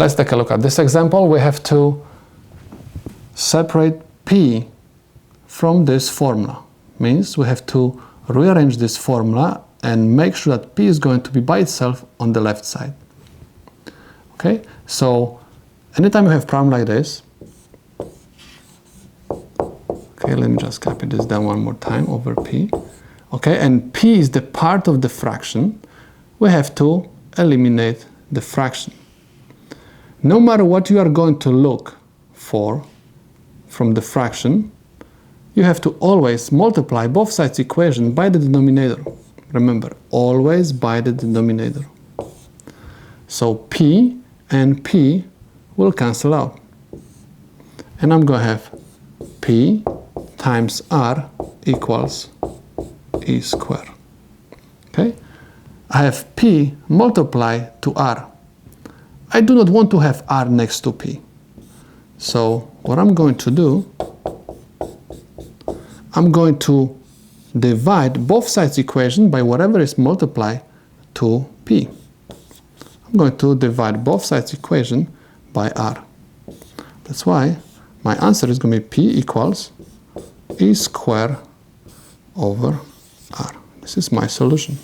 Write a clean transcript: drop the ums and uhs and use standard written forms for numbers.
Let's take a look at this example. We have to separate p from this formula. Means we have to rearrange this formula and make sure that p is going to be by itself on the left side. Okay, so anytime you have a problem like this, okay, let me just copy this down one more time over p. Okay, and p is the part of the fraction. We have to eliminate the fraction. No matter what you are going to look for from the fraction, you have to always multiply both sides equation by the denominator. Remember, always by the denominator. So p and p will cancel out. And I'm going to have p times r equals e squared. Okay? I have p multiplied to r. I do not want to have r next to p. So what I'm going to do, I'm going to divide both sides equation by whatever is multiplied to p. I'm going to divide both sides equation by r. That's why my answer is going to be p equals e squared over r. This is my solution.